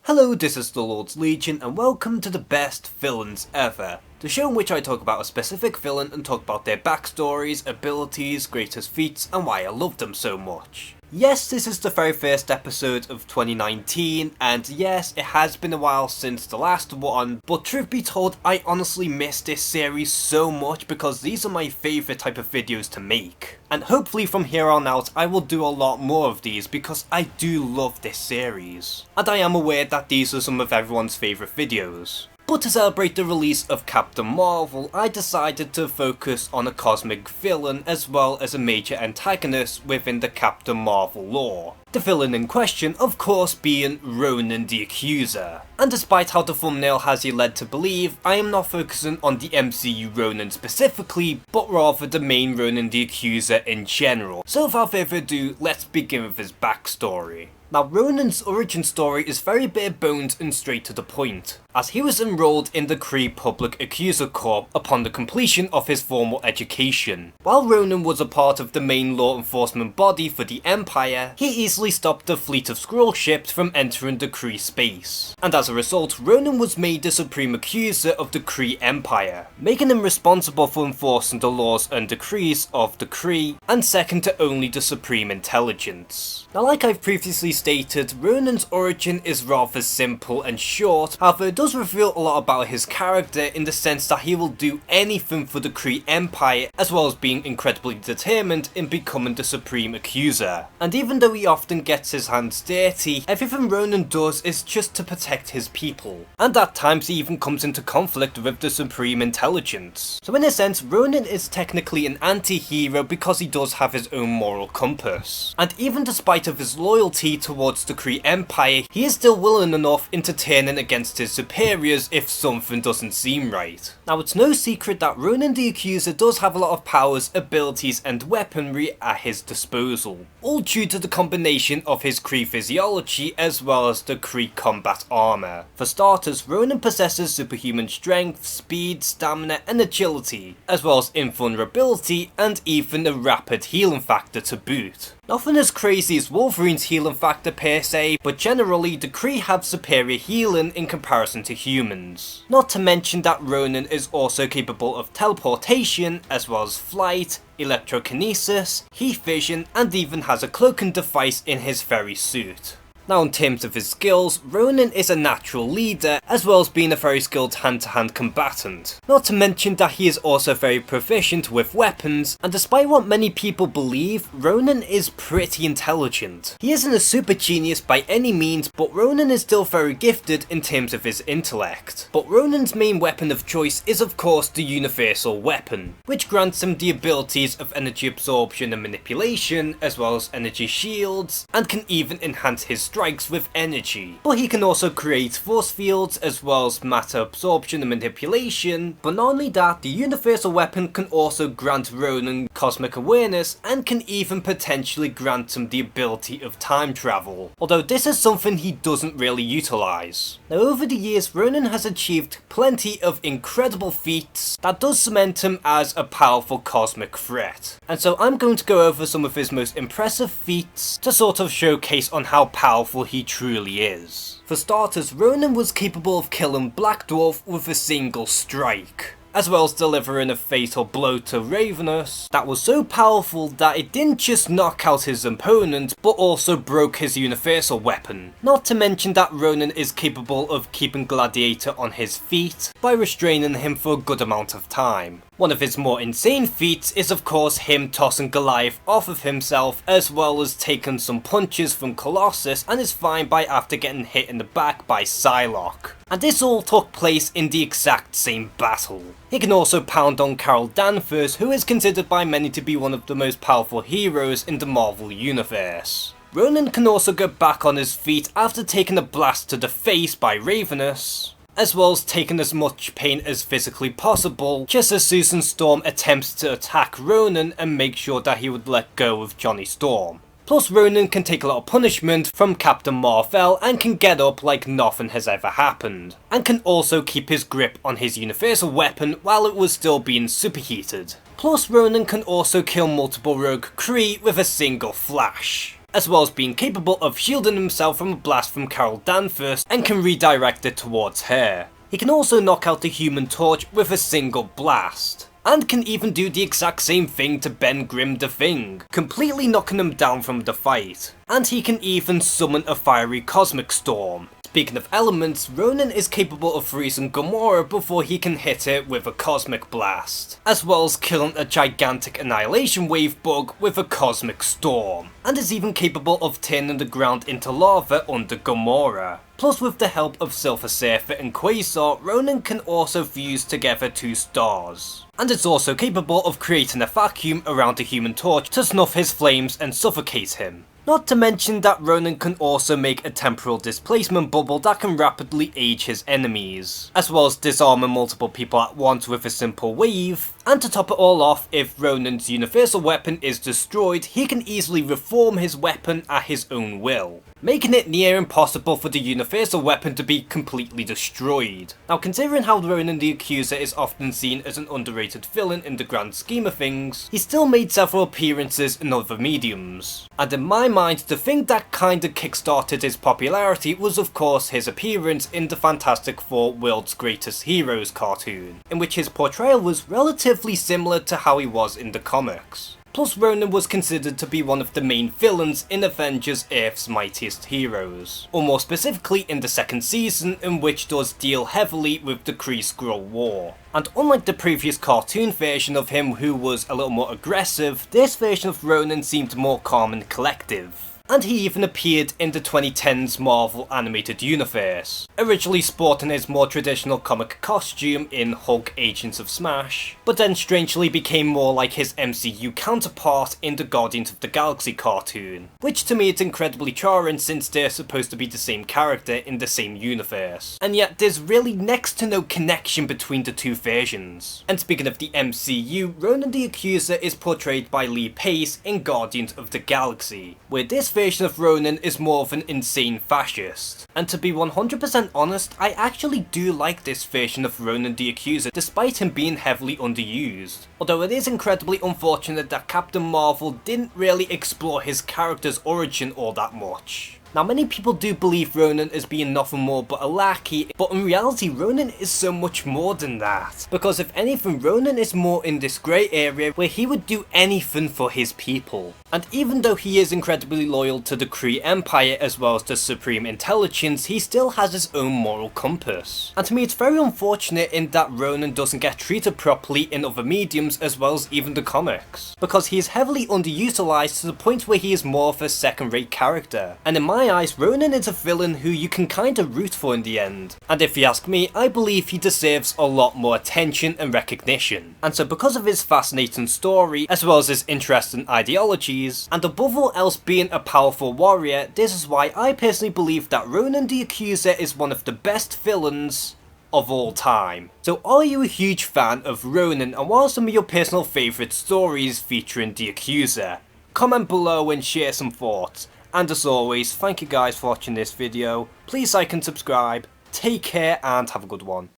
Hello, this is the Lord's Legion and welcome to the best villains ever. The show in which I talk about a specific villain and talk about their backstories, abilities, greatest feats and why I love them so much. Yes, this is the very first episode of 2019 and yes, it has been a while since the last one, but truth be told, I honestly miss this series so much because these are my favourite type of videos to make. And hopefully from here on out I will do a lot more of these because I do love this series. And I am aware that these are some of everyone's favourite videos. But to celebrate the release of Captain Mar-Vell, I decided to focus on a cosmic villain as well as a major antagonist within the Captain Mar-Vell lore. The villain in question, of course, being Ronan The Accuser. And despite how the thumbnail has you led to believe, I am not focusing on the MCU Ronan specifically, but rather the main Ronan The Accuser in general. So without further ado, let's begin with his backstory. Now, Ronan's origin story is very bare bones and straight to the point, as he was enrolled in the Kree Public Accuser Corps upon the completion of his formal education. While Ronan was a part of the main law enforcement body for the Empire, he easily stopped the fleet of Skrull ships from entering the Kree space. And as a result, Ronan was made the Supreme Accuser of the Kree Empire, making him responsible for enforcing the laws and decrees of the Kree, and second to only the Supreme Intelligence. Now, like I've previously stated, Ronan's origin is rather simple and short, however it does reveal a lot about his character in the sense that he will do anything for the Kree Empire as well as being incredibly determined in becoming the Supreme Accuser. And even though he often gets his hands dirty, everything Ronan does is just to protect his people. And at times he even comes into conflict with the Supreme Intelligence. So in a sense, Ronan is technically an anti-hero because he does have his own moral compass. And even despite of his loyalty towards the Kree Empire, he is still willing enough into turning against his superiors if something doesn't seem right. Now, it's no secret that Ronan the Accuser does have a lot of powers, abilities and weaponry at his disposal, all due to the combination of his Kree physiology as well as the Kree combat armor. For starters, Ronan possesses superhuman strength, speed, stamina and agility, as well as invulnerability and even a rapid healing factor to boot. Nothing as crazy as Wolverine's healing factor per se, but generally the Kree have superior healing in comparison to humans. Not to mention that Ronan is also capable of teleportation, as well as flight, electrokinesis, heat vision, and even has a cloaking device in his very suit. Now, in terms of his skills, Ronan is a natural leader, as well as being a very skilled hand-to-hand combatant. Not to mention that he is also very proficient with weapons, and despite what many people believe, Ronan is pretty intelligent. He isn't a super genius by any means, but Ronan is still very gifted in terms of his intellect. But Ronan's main weapon of choice is of course the Universal Weapon, which grants him the abilities of energy absorption and manipulation, as well as energy shields, and can even enhance his strikes with energy. But he can also create force fields as well as matter absorption and manipulation. But not only that, the Universal Weapon can also grant Ronan cosmic awareness and can even potentially grant him the ability of time travel, although this is something he doesn't really utilize. Now, over the years, Ronan has achieved plenty of incredible feats that does cement him as a powerful cosmic threat. And so I'm going to go over some of his most impressive feats to sort of showcase on how powerful he truly is. For starters, Ronan was capable of killing Black Dwarf with a single strike, as well as delivering a fatal blow to Ravenous that was so powerful that it didn't just knock out his opponent, but also broke his Universal Weapon. Not to mention that Ronan is capable of keeping Gladiator on his feet by restraining him for a good amount of time. One of his more insane feats is of course him tossing Goliath off of himself, as well as taking some punches from Colossus and is fine by after getting hit in the back by Psylocke. And this all took place in the exact same battle. He can also pound on Carol Danvers, who is considered by many to be one of the most powerful heroes in the Marvel universe. Ronan can also go back on his feet after taking a blast to the face by Ravenous, as well as taking as much pain as physically possible, just as Susan Storm attempts to attack Ronan and make sure that he would let go of Johnny Storm. Plus, Ronan can take a lot of punishment from Captain Mar-Vell and can get up like nothing has ever happened, and can also keep his grip on his Universal Weapon while it was still being superheated. Plus, Ronan can also kill multiple rogue Kree with a single flash, as well as being capable of shielding himself from a blast from Carol Danvers and can redirect it towards her. He can also knock out the Human Torch with a single blast, and can even do the exact same thing to Ben Grimm the Thing, completely knocking him down from the fight. And he can even summon a fiery cosmic storm. Speaking of elements, Ronan is capable of freezing Gamora before he can hit it with a cosmic blast, as well as killing a gigantic annihilation wave bug with a cosmic storm, and is even capable of turning the ground into lava under Gamora. Plus, with the help of Silver Surfer and Quasar, Ronan can also fuse together two stars, and is also capable of creating a vacuum around the Human Torch to snuff his flames and suffocate him. Not to mention that Ronan can also make a temporal displacement bubble that can rapidly age his enemies, as well as disarming multiple people at once with a simple wave. And to top it all off, if Ronan's universal weapon is destroyed, he can easily reform his weapon at his own will, making it near impossible for the universal weapon to be completely destroyed. Now, considering how Ronan the Accuser is often seen as an underrated villain in the grand scheme of things, he still made several appearances in other mediums. And in my mind, the thing that kinda kickstarted his popularity was of course his appearance in the Fantastic Four World's Greatest Heroes cartoon, in which his portrayal was relatively similar to how he was in the comics. Plus, Ronan was considered to be one of the main villains in Avengers Earth's Mightiest Heroes, or more specifically in the second season, in which does deal heavily with the Kree-Skrull War. And unlike the previous cartoon version of him who was a little more aggressive, this version of Ronan seemed more calm and collective. And he even appeared in the 2010s Mar-Vell animated universe, originally sporting his more traditional comic costume in Hulk Agents of Smash, but then strangely became more like his MCU counterpart in the Guardians of the Galaxy cartoon, which to me is incredibly jarring since they're supposed to be the same character in the same universe, and yet there's really next to no connection between the two versions. And speaking of the MCU, Ronan the Accuser is portrayed by Lee Pace in Guardians of the Galaxy, where this version of Ronan is more of an insane fascist. And to be 100% honest, I actually do like this version of Ronan the Accuser despite him being heavily underused. Although it is incredibly unfortunate that Captain Mar-Vell didn't really explore his character's origin all that much. Now, many people do believe Ronan as being nothing more but a lackey, but in reality Ronan is so much more than that. Because if anything, Ronan is more in this grey area where he would do anything for his people. And even though he is incredibly loyal to the Kree Empire as well as the Supreme Intelligence, he still has his own moral compass. And to me it's very unfortunate in that Ronan doesn't get treated properly in other mediums as well as even the comics, because he is heavily underutilized to the point where he is more of a second-rate character. And in my eyes, Ronan is a villain who you can kinda root for in the end. And if you ask me, I believe he deserves a lot more attention and recognition. And so because of his fascinating story, as well as his interesting ideologies, and above all else being a powerful warrior, this is why I personally believe that Ronan the Accuser is one of the best villains of all time. So are you a huge fan of Ronan, and what are some of your personal favourite stories featuring the Accuser? Comment below and share some thoughts. And as always, thank you guys for watching this video. Please like and subscribe. Take care and have a good one.